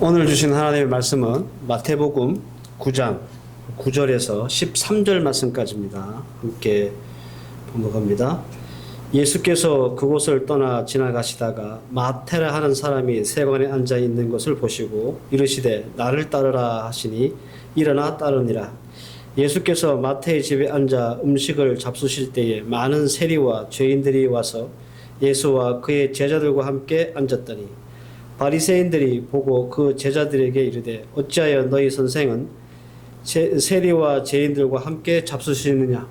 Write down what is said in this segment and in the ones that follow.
오늘 주신 하나님의 말씀은 마태복음 9장 9절에서 13절 말씀까지입니다. 함께 봉독합니다. 예수께서 그곳을 떠나 지나가시다가 마태라 하는 사람이 세관에 앉아 있는 것을 보시고 이르시되 나를 따르라 하시니 일어나 따르니라. 예수께서 마태의 집에 앉아 음식을 잡수실 때에 많은 세리와 죄인들이 와서 예수와 그의 제자들과 함께 앉았더니 바리새인들이 보고 그 제자들에게 이르되 어찌하여 너희 선생은 세리와 죄인들과 함께 잡수시느냐.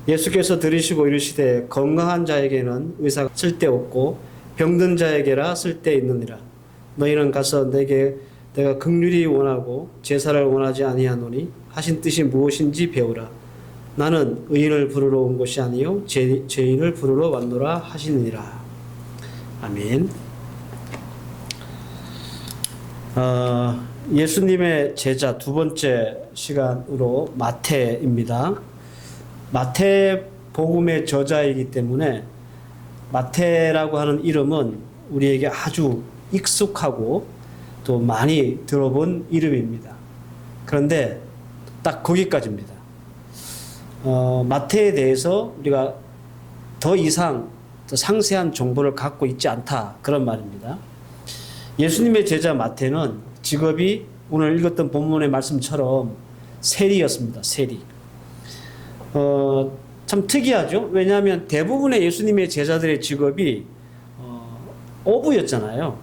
예수께서 들으시고 이르시되 건강한 자에게는 의사가 쓸데없고 병든 자에게라 쓸데있느니라. 너희는 가서 내가 긍휼히 원하고 제사를 원하지 아니하노니 하신 뜻이 무엇인지 배우라. 나는 의인을 부르러 온 것이 아니요 죄인을 부르러 왔노라 하시느니라. 아멘. 예수님의 제자 두 번째 시간으로 마태입니다. 마태복음의 저자이기 때문에 마태라고 하는 이름은 우리에게 아주 익숙하고 또 많이 들어본 이름입니다. 그런데 딱 거기까지입니다. 마태에 대해서 우리가 더 이상 더 상세한 정보를 갖고 있지 않다, 그런 말입니다. 예수님의 제자 마태는 직업이 오늘 읽었던 본문의 말씀처럼 세리였습니다. 세리. 참 특이하죠. 왜냐하면 대부분의 예수님의 제자들의 직업이 어부였잖아요.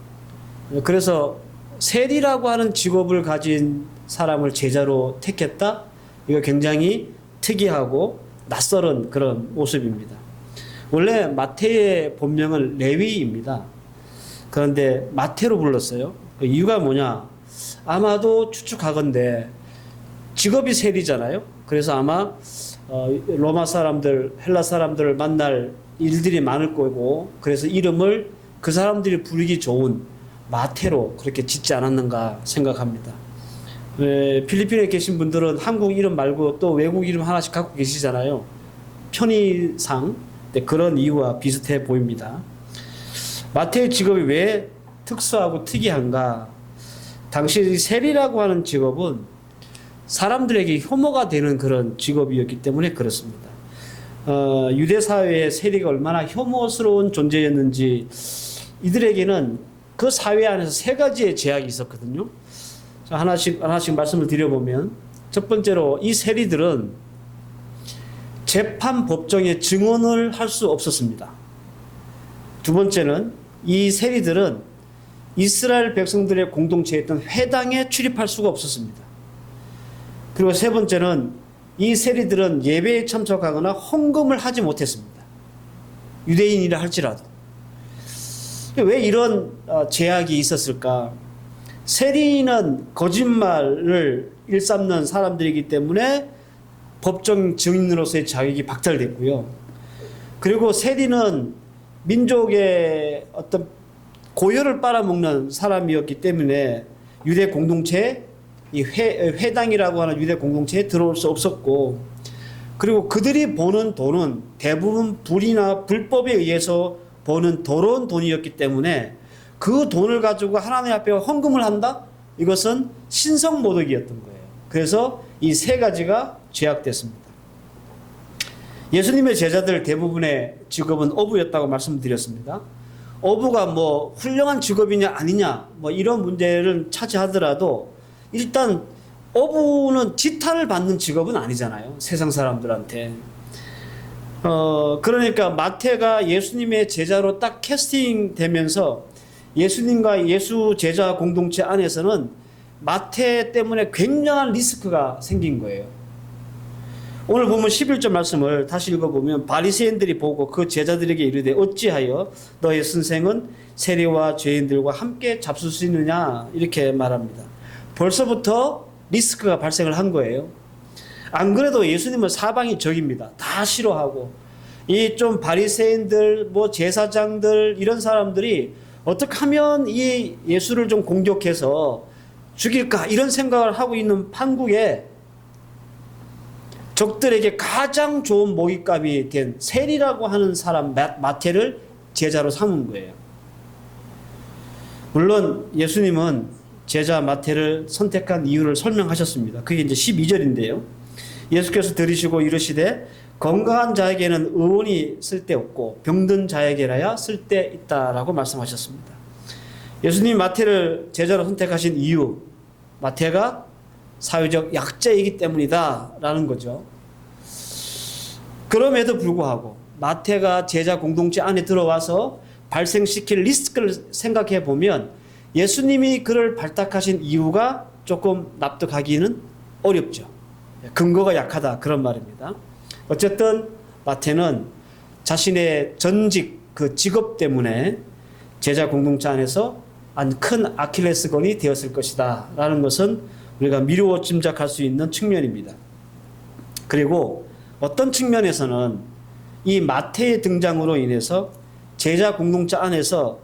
그래서 세리라고 하는 직업을 가진 사람을 제자로 택했다? 이거 굉장히 특이하고 낯설은 그런 모습입니다. 원래 마태의 본명은 레위입니다. 그런데 마태로 불렀어요. 그 이유가 뭐냐? 아마도 추측하건대 직업이 세리잖아요. 그래서 아마 로마 사람들, 헬라 사람들을 만날 일들이 많을 거고, 그래서 이름을 그 사람들이 부르기 좋은 마태로 그렇게 짓지 않았는가 생각합니다. 필리핀에 계신 분들은 한국 이름 말고 또 외국 이름 하나씩 갖고 계시잖아요. 편의상 그런 이유와 비슷해 보입니다. 마태의 직업이 왜 특수하고 특이한가? 당시 세리라고 하는 직업은 사람들에게 혐오가 되는 그런 직업이었기 때문에 그렇습니다. 유대 사회의 세리가 얼마나 혐오스러운 존재였는지 이들에게는 그 사회 안에서 세 가지의 제약이 있었거든요. 하나씩 말씀을 드려보면, 첫 번째로 이 세리들은 재판 법정에 증언을 할 수 없었습니다. 두 번째는 이 세리들은 이스라엘 백성들의 공동체였던 회당에 출입할 수가 없었습니다. 그리고 세 번째는 이 세리들은 예배에 참석하거나 헌금을 하지 못했습니다. 유대인이라 할지라도. 왜 이런 제약이 있었을까? 세리는 거짓말을 일삼는 사람들이기 때문에 법정 증인으로서의 자격이 박탈됐고요. 그리고 세리는 민족의 어떤 고열을 빨아먹는 사람이었기 때문에 유대 공동체, 이 회당이라고 하는 유대 공동체에 들어올 수 없었고, 그리고 그들이 버는 돈은 대부분 불이나 불법에 의해서 버는 더러운 돈이었기 때문에 그 돈을 가지고 하나님 앞에 헌금을 한다? 이것은 신성모독이었던 거예요. 그래서 이 세 가지가 제약됐습니다. 예수님의 제자들 대부분의 직업은 어부였다고 말씀드렸습니다. 어부가 뭐 훌륭한 직업이냐 아니냐 뭐 이런 문제를 차지하더라도 일단 어부는 지탄을 받는 직업은 아니잖아요. 세상 사람들한테. 그러니까 마태가 예수님의 제자로 딱 캐스팅되면서 예수님과 예수 제자 공동체 안에서는 마태 때문에 굉장한 리스크가 생긴 거예요. 오늘 보면 11절 말씀을 다시 읽어보면 바리새인들이 보고 그 제자들에게 이르되 어찌하여 너의 선생은 세리와 죄인들과 함께 잡수시느냐, 이렇게 말합니다. 벌써부터 리스크가 발생을 한 거예요. 안 그래도 예수님은 사방이 적입니다. 다 싫어하고 이 좀 바리새인들, 뭐 제사장들 이런 사람들이 어떻게 하면 이 예수를 좀 공격해서 죽일까 이런 생각을 하고 있는 판국에 적들에게 가장 좋은 먹잇감이 된 세리라고 하는 사람 마태를 제자로 삼은 거예요. 물론 예수님은 제자 마태를 선택한 이유를 설명하셨습니다. 그게 이제 12절인데요. 예수께서 들으시고 이르시되 건강한 자에게는 의원이 쓸데없고 병든 자에게라야 쓸데있다라고 말씀하셨습니다. 예수님이 마태를 제자로 선택하신 이유, 마태가 사회적 약자이기 때문이다라는 거죠. 그럼에도 불구하고 마태가 제자 공동체 안에 들어와서 발생시킬 리스크를 생각해 보면 예수님이 그를 발탁하신 이유가 조금 납득하기는 어렵죠. 근거가 약하다 그런 말입니다. 어쨌든 마태는 자신의 전직 그 직업 때문에 제자 공동체 안에서 큰 아킬레스건이 되었을 것이다 라는 것은 우리가 미루어 짐작할 수 있는 측면입니다. 그리고 어떤 측면에서는 이 마태의 등장으로 인해서 제자 공동체 안에서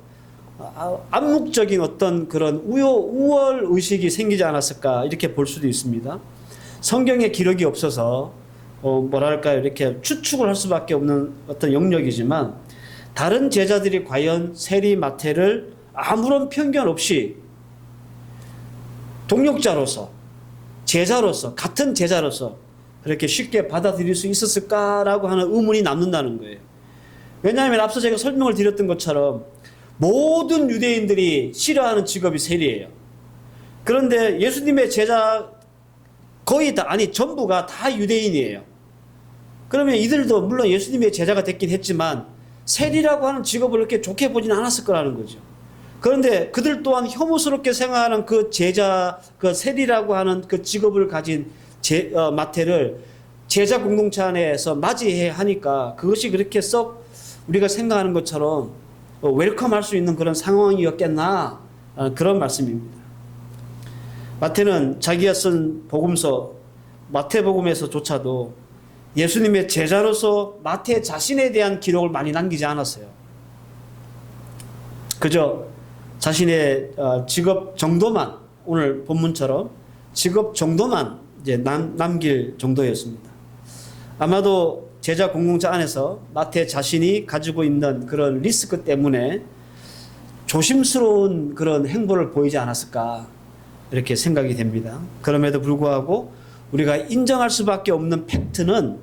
암묵적인 어떤 그런 우월 의식이 생기지 않았을까 이렇게 볼 수도 있습니다. 성경에 기록이 없어서 뭐랄까요, 이렇게 추측을 할 수밖에 없는 어떤 영역이지만 다른 제자들이 과연 세리 마태를 아무런 편견 없이 동역자로서 제자로서 같은 제자로서 그렇게 쉽게 받아들일 수 있었을까라고 하는 의문이 남는다는 거예요. 왜냐하면 앞서 제가 설명을 드렸던 것처럼 모든 유대인들이 싫어하는 직업이 세리예요. 그런데 예수님의 제자 거의 다, 아니 전부가 다 유대인이에요. 그러면 이들도 물론 예수님의 제자가 됐긴 했지만 세리라고 하는 직업을 이렇게 좋게 보지는 않았을 거라는 거죠. 그런데 그들 또한 혐오스럽게 생각하는 그 제자, 그 세리라고 하는 그 직업을 가진 마태를 제자 공동체 안에서 맞이해야 하니까 그것이 그렇게 썩 우리가 생각하는 것처럼 웰컴할 수 있는 그런 상황이었겠나 그런 말씀입니다. 마태는 자기가 쓴 복음서 마태복음에서조차도 예수님의 제자로서 마태 자신에 대한 기록을 많이 남기지 않았어요. 그저 자신의 직업 정도만, 오늘 본문처럼 직업 정도만 이제 남길 정도였습니다. 아마도 제자 공동체 안에서 마태 자신이 가지고 있는 그런 리스크 때문에 조심스러운 그런 행보를 보이지 않았을까 이렇게 생각이 됩니다. 그럼에도 불구하고 우리가 인정할 수밖에 없는 팩트는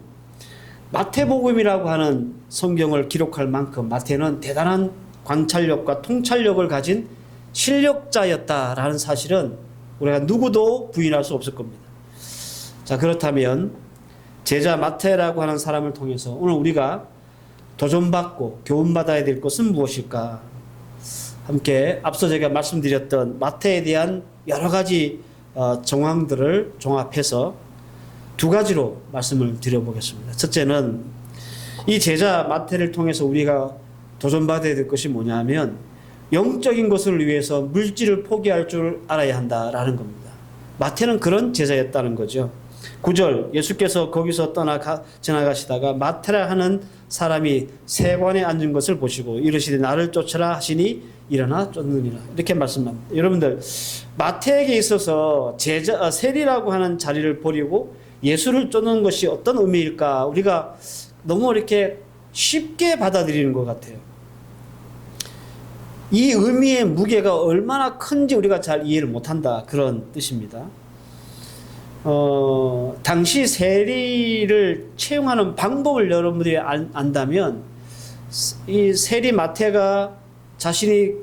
마태복음이라고 하는 성경을 기록할 만큼 마태는 대단한 관찰력과 통찰력을 가진 실력자였다라는 사실은 우리가 누구도 부인할 수 없을 겁니다. 자, 그렇다면 제자 마태라고 하는 사람을 통해서 오늘 우리가 도전받고 교훈받아야 될 것은 무엇일까? 함께 앞서 제가 말씀드렸던 마태에 대한 여러 가지 정황들을 종합해서 두 가지로 말씀을 드려보겠습니다. 첫째는 이 제자 마태를 통해서 우리가 도전받아야 될 것이 뭐냐면 영적인 것을 위해서 물질을 포기할 줄 알아야 한다라는 겁니다. 마태는 그런 제자였다는 거죠. 9절 예수께서 거기서 지나가시다가 마태라 하는 사람이 세관에 앉은 것을 보시고 이르시되 나를 쫓으라 하시니 일어나 쫓느니라 이렇게 말씀합니다. 여러분들 마태에게 있어서 세리라고 하는 자리를 버리고 예수를 쫓는 것이 어떤 의미일까 우리가 너무 이렇게 쉽게 받아들이는 것 같아요. 이 의미의 무게가 얼마나 큰지 우리가 잘 이해를 못한다 그런 뜻입니다. 당시 세리를 채용하는 방법을 여러분들이 안다면 이 세리 마태가 자신이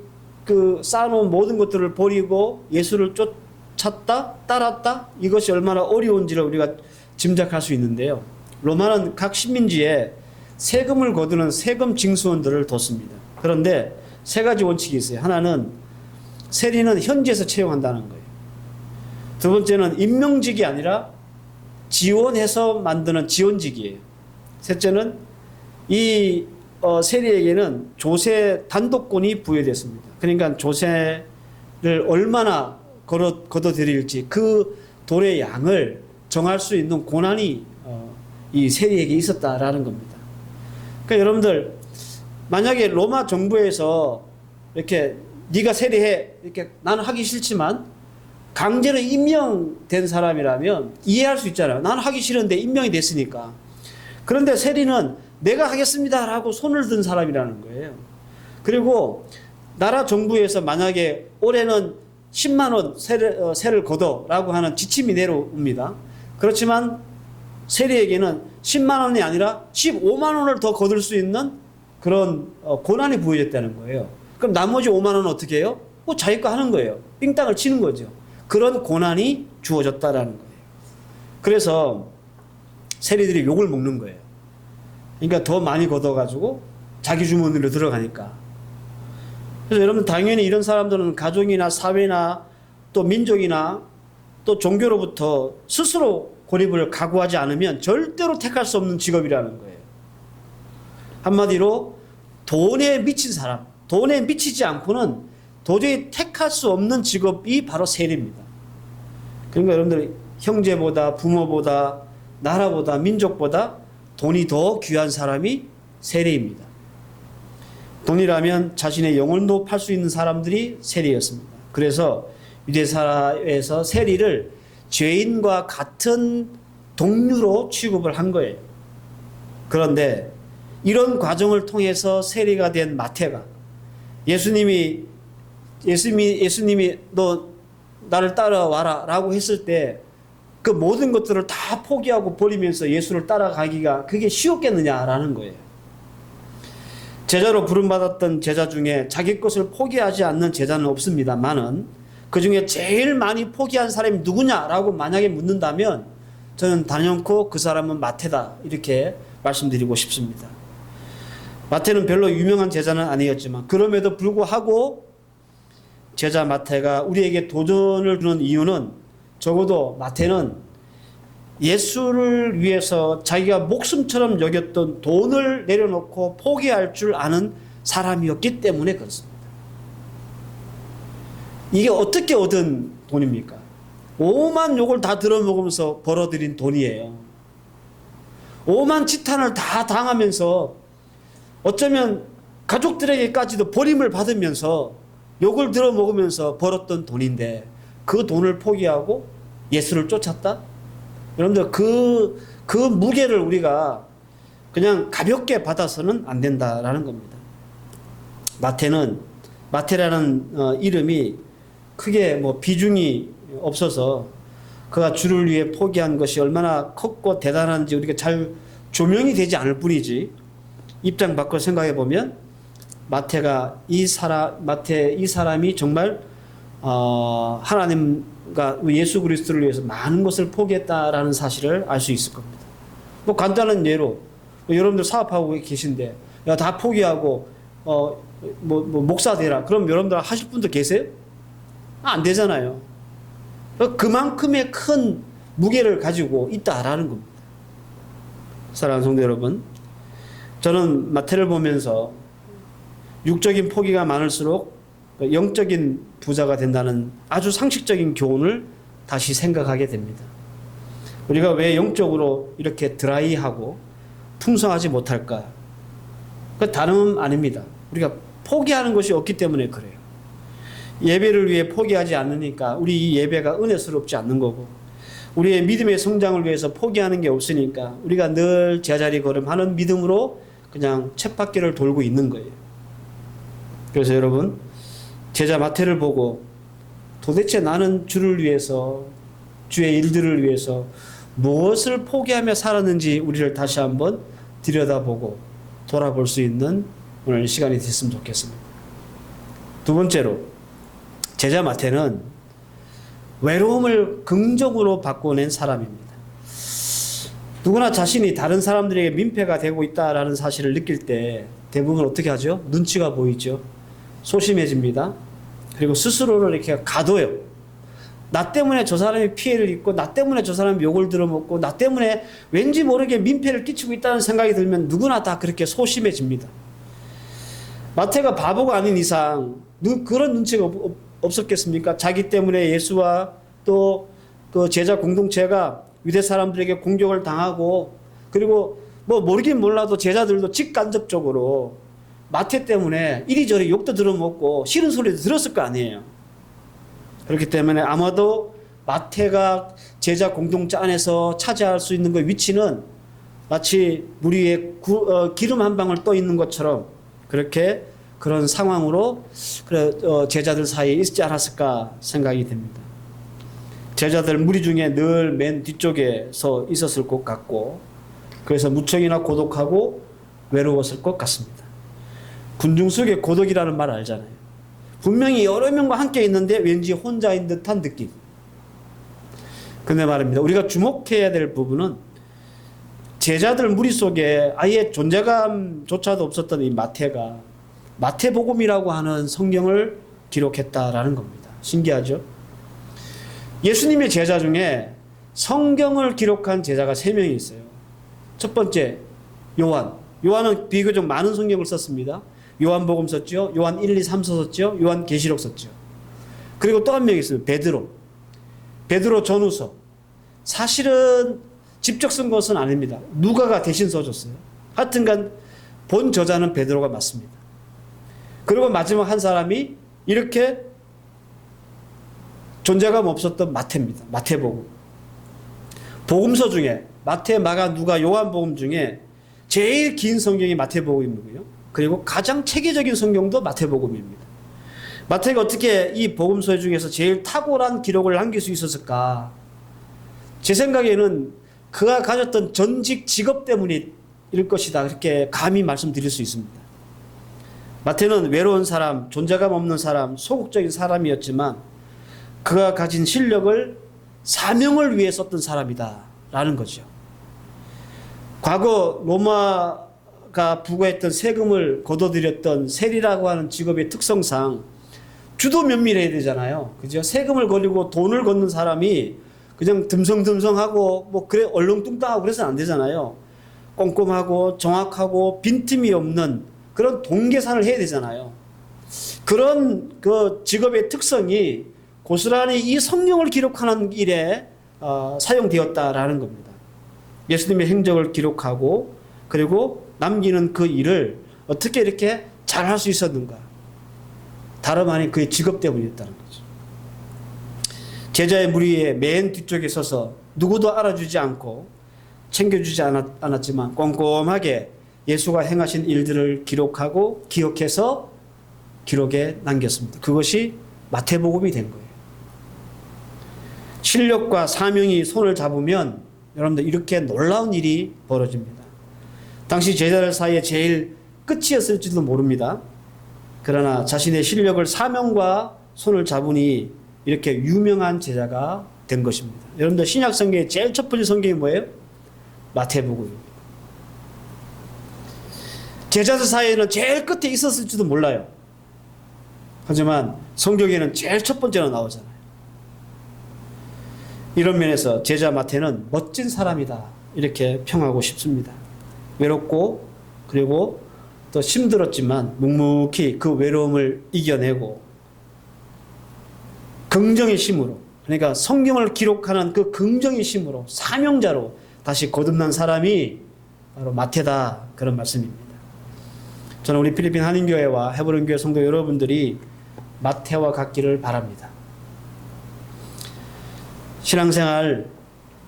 그 쌓아놓은 모든 것들을 버리고 예수를 쫓았다 따랐다 이것이 얼마나 어려운지를 우리가 짐작할 수 있는데요. 로마는 각 식민지에 세금을 거두는 세금 징수원들을 뒀습니다. 그런데 세 가지 원칙이 있어요. 하나는 세리는 현지에서 채용한다는 거예요. 두 번째는 임명직이 아니라 지원해서 만드는 지원직이에요. 셋째는 이 세리에게는 조세 단독권이 부여됐습니다. 그러니까 조세를 얼마나 걷어들일지 그 돈의 양을 정할 수 있는 권한이 이 세리에게 있었다라는 겁니다. 그러니까 여러분들 만약에 로마 정부에서 이렇게 네가 세리해 이렇게 나는 하기 싫지만 강제로 임명된 사람이라면 이해할 수 있잖아요. 나는 하기 싫은데 임명이 됐으니까. 그런데 세리는 내가 하겠습니다라고 손을 든 사람이라는 거예요. 그리고 나라 정부에서 만약에 올해는 10만 원 세를 걷어라고 하는 지침이 내려옵니다. 그렇지만 세리에게는 10만 원이 아니라 15만 원을 더 거둘 수 있는 그런 권한이 부여졌다는 거예요. 그럼 나머지 5만 원은 어떻게 해요? 뭐 자기 거 하는 거예요. 삥땅을 치는 거죠. 그런 권한이 주어졌다라는 거예요. 그래서 세리들이 욕을 먹는 거예요. 그러니까 더 많이 걷어가지고 자기 주머니로 들어가니까. 그래서 여러분, 당연히 이런 사람들은 가족이나 사회나 또 민족이나 또 종교로부터 스스로 고립을 각오하지 않으면 절대로 택할 수 없는 직업이라는 거예요. 한마디로 돈에 미친 사람, 돈에 미치지 않고는 도저히 택할 수 없는 직업이 바로 세리입니다. 그러니까 여러분들, 형제보다 부모보다 나라보다 민족보다 돈이 더 귀한 사람이 세리입니다. 돈이라면 자신의 영혼도 팔 수 있는 사람들이 세리였습니다. 그래서 유대사회에서 세리를 죄인과 같은 동류로 취급을 한 거예요. 그런데 이런 과정을 통해서 세리가 된 마태가 예수님이 너 나를 따라와라 라고 했을 때 그 모든 것들을 다 포기하고 버리면서 예수를 따라가기가 그게 쉬웠겠느냐라는 거예요. 제자로 부름받았던 제자 중에 자기 것을 포기하지 않는 제자는 없습니다만은 그 중에 제일 많이 포기한 사람이 누구냐라고 만약에 묻는다면 저는 단연코 그 사람은 마태다 이렇게 말씀드리고 싶습니다. 마태는 별로 유명한 제자는 아니었지만 그럼에도 불구하고 제자 마태가 우리에게 도전을 주는 이유는 적어도 마태는 예수를 위해서 자기가 목숨처럼 여겼던 돈을 내려놓고 포기할 줄 아는 사람이었기 때문에 그렇습니다. 이게 어떻게 얻은 돈입니까? 오만 욕을 다 들어먹으면서 벌어들인 돈이에요. 오만 치탄을 다 당하면서 어쩌면 가족들에게까지도 버림을 받으면서 욕을 들어먹으면서 벌었던 돈인데 그 돈을 포기하고 예수를 쫓았다? 여러분들 그 무게를 우리가 그냥 가볍게 받아서는 안 된다라는 겁니다. 마태라는 이름이 크게 뭐 비중이 없어서 그가 주를 위해 포기한 것이 얼마나 컸고 대단한지 우리가 잘 조명이 되지 않을 뿐이지 입장 바꿔 생각해 보면 이 사람이 정말 하나님과 예수 그리스도를 위해서 많은 것을 포기했다라는 사실을 알 수 있을 겁니다. 뭐 간단한 예로 여러분들 사업하고 계신데 야, 다 포기하고 목사 되라. 그럼 여러분들 하실 분도 계세요? 안 되잖아요. 그만큼의 큰 무게를 가지고 있다라는 겁니다. 사랑하는 성도 여러분, 저는 마태를 보면서 육적인 포기가 많을수록 영적인 부자가 된다는 아주 상식적인 교훈을 다시 생각하게 됩니다. 우리가 왜 영적으로 이렇게 드라이하고 풍성하지 못할까? 그 다름은 아닙니다. 우리가 포기하는 것이 없기 때문에 그래요. 예배를 위해 포기하지 않으니까 우리 이 예배가 은혜스럽지 않는 거고 우리의 믿음의 성장을 위해서 포기하는 게 없으니까 우리가 늘 제자리 걸음하는 믿음으로 그냥 쳇바퀴를 돌고 있는 거예요. 그래서 여러분, 제자 마태를 보고 도대체 나는 주를 위해서 주의 일들을 위해서 무엇을 포기하며 살았는지 우리를 다시 한번 들여다보고 돌아볼 수 있는 오늘 시간이 됐으면 좋겠습니다. 두 번째로 제자 마태는 외로움을 긍정으로 바꿔낸 사람입니다. 누구나 자신이 다른 사람들에게 민폐가 되고 있다라는 사실을 느낄 때 대부분 어떻게 하죠? 눈치가 보이죠. 소심해집니다. 그리고 스스로를 이렇게 가둬요. 나 때문에 저 사람이 피해를 입고 나 때문에 저 사람이 욕을 들어먹고 나 때문에 왠지 모르게 민폐를 끼치고 있다는 생각이 들면 누구나 다 그렇게 소심해집니다. 마태가 바보가 아닌 이상 그런 눈치가 없었겠습니까? 자기 때문에 예수와 또 그 제자 공동체가 유대 사람들에게 공격을 당하고 그리고 뭐 모르긴 몰라도 제자들도 직간접적으로 마태 때문에 이리저리 욕도 들어먹고 싫은 소리도 들었을 거 아니에요. 그렇기 때문에 아마도 마태가 제자 공동체 안에서 차지할 수 있는 그 위치는 마치 물 위에 기름 한 방울 떠 있는 것처럼 그렇게 그런 상황으로 제자들 사이에 있지 않았을까 생각이 됩니다. 제자들 무리 중에 늘 맨 뒤쪽에 서 있었을 것 같고, 그래서 무척이나 고독하고 외로웠을 것 같습니다. 군중 속의 고독이라는 말 알잖아요. 분명히 여러 명과 함께 있는데 왠지 혼자인 듯한 느낌. 근데 말입니다. 우리가 주목해야 될 부분은 제자들 무리 속에 아예 존재감조차도 없었던 이 마태가 마태복음이라고 하는 성경을 기록했다라는 겁니다. 신기하죠? 예수님의 제자 중에 성경을 기록한 제자가 3명이 있어요. 첫 번째, 요한. 요한은 비교적 많은 성경을 썼습니다. 요한복음 썼죠. 요한 1, 2, 3서 썼죠. 요한 계시록 썼죠. 그리고 또 한 명이 있어요. 베드로. 베드로 전후서. 사실은 직접 쓴 것은 아닙니다. 누가가 대신 써줬어요. 하여튼간 본 저자는 베드로가 맞습니다. 그리고 마지막 한 사람이 이렇게 존재감 없었던 마태입니다. 마태복음. 복음서 중에 마태, 마가, 누가, 요한복음 중에 제일 긴 성경이 마태복음이고요. 그리고 가장 체계적인 성경도 마태복음입니다. 마태가 어떻게 이 복음서 중에서 제일 탁월한 기록을 남길 수 있었을까? 제 생각에는 그가 가졌던 전직 직업 때문일 것이다. 그렇게 감히 말씀드릴 수 있습니다. 마태는 외로운 사람, 존재감 없는 사람, 소극적인 사람이었지만 그가 가진 실력을 사명을 위해 썼던 사람이다 라는 거죠. 과거 로마가 부과했던 세금을 거둬들였던 세리라고 하는 직업의 특성상 주도 면밀해야 되잖아요. 그죠? 세금을 걸리고 돈을 걷는 사람이 그냥 듬성듬성하고 뭐 그래 얼렁뚱땅하고 그래서는 안 되잖아요. 꼼꼼하고 정확하고 빈틈이 없는 그런 동계산을 해야 되잖아요. 그런 그 직업의 특성이 고스란히 이 성경을 기록하는 일에 사용되었다라는 겁니다. 예수님의 행적을 기록하고 그리고 남기는 그 일을 어떻게 이렇게 잘할 수 있었는가. 다름 아닌 그의 직업 때문이었다는 거죠. 제자의 무리의 맨 뒤쪽에 서서 누구도 알아주지 않고 챙겨주지 않았지만 꼼꼼하게 예수가 행하신 일들을 기록하고 기억해서 기록에 남겼습니다. 그것이 마태복음이 된 거예요. 실력과 사명이 손을 잡으면 여러분들 이렇게 놀라운 일이 벌어집니다. 당시 제자들 사이에 제일 끝이었을지도 모릅니다. 그러나 자신의 실력을 사명과 손을 잡으니 이렇게 유명한 제자가 된 것입니다. 여러분들 신약 성경의 제일 첫 번째 성경이 뭐예요? 마태복음입니다. 제자들 사이에는 제일 끝에 있었을지도 몰라요. 하지만 성경에는 제일 첫 번째로 나오잖아요. 이런 면에서 제자 마태는 멋진 사람이다 이렇게 평하고 싶습니다. 외롭고 그리고 또 힘들었지만 묵묵히 그 외로움을 이겨내고 긍정의 힘으로, 그러니까 성경을 기록하는 그 긍정의 힘으로 사명자로 다시 거듭난 사람이 바로 마태다, 그런 말씀입니다. 저는 우리 필리핀 한인교회와 헤브론교회 성도 여러분들이 마태와 같기를 바랍니다. 신앙생활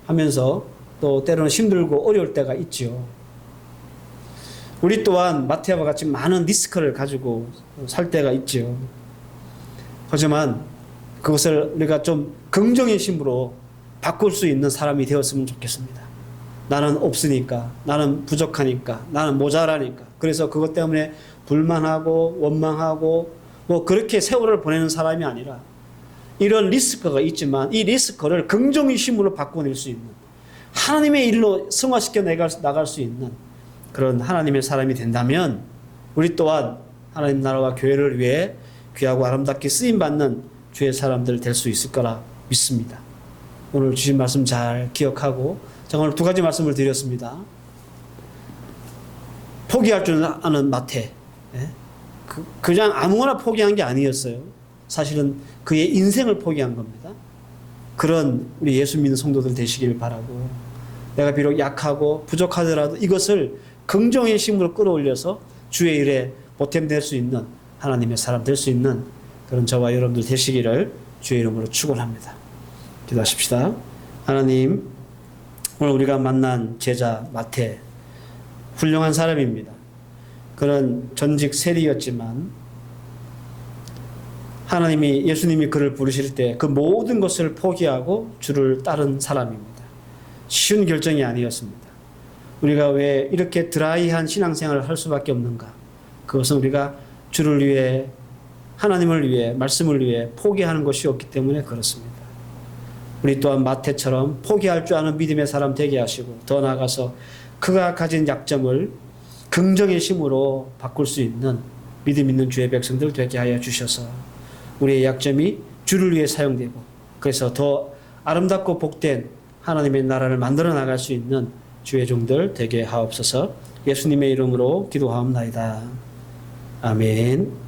하면서 또 때로는 힘들고 어려울 때가 있죠. 우리 또한 마태와 같이 많은 리스크를 가지고 살 때가 있죠. 하지만 그것을 우리가 좀 긍정의 힘으로 바꿀 수 있는 사람이 되었으면 좋겠습니다. 나는 없으니까, 나는 부족하니까, 나는 모자라니까. 그래서 그것 때문에 불만하고 원망하고 뭐 그렇게 세월을 보내는 사람이 아니라 이런 리스크가 있지만 이 리스크를 긍정의 힘으로 바꿔낼 수 있는, 하나님의 일로 승화시켜 나갈 수 있는 그런 하나님의 사람이 된다면 우리 또한 하나님 나라와 교회를 위해 귀하고 아름답게 쓰임받는 주의 사람들 될 수 있을 거라 믿습니다. 오늘 주신 말씀 잘 기억하고 제가 오늘 2가지 말씀을 드렸습니다. 포기할 줄 아는 마태, 그냥 아무거나 포기한 게 아니었어요. 사실은 그의 인생을 포기한 겁니다. 그런 우리 예수 믿는 성도들 되시길 바라고, 내가 비록 약하고 부족하더라도 이것을 긍정의 힘으로 끌어올려서 주의 일에 보탬될 수 있는 하나님의 사람 될 수 있는 그런 저와 여러분들 되시기를 주의 이름으로 축원합니다. 기도하십시다. 하나님, 오늘 우리가 만난 제자 마태 훌륭한 사람입니다. 그런 전직 세리였지만 예수님이 그를 부르실 때 그 모든 것을 포기하고 주를 따른 사람입니다. 쉬운 결정이 아니었습니다. 우리가 왜 이렇게 드라이한 신앙생활을 할 수밖에 없는가? 그것은 우리가 주를 위해, 하나님을 위해, 말씀을 위해 포기하는 것이 없기 때문에 그렇습니다. 우리 또한 마태처럼 포기할 줄 아는 믿음의 사람 되게 하시고, 더 나아가서 그가 가진 약점을 긍정의 힘으로 바꿀 수 있는 믿음 있는 주의 백성들 되게 하여 주셔서 우리의 약점이 주를 위해 사용되고, 그래서 더 아름답고 복된 하나님의 나라를 만들어 나갈 수 있는 주의 종들 되게 하옵소서. 예수님의 이름으로 기도하옵나이다. 아멘.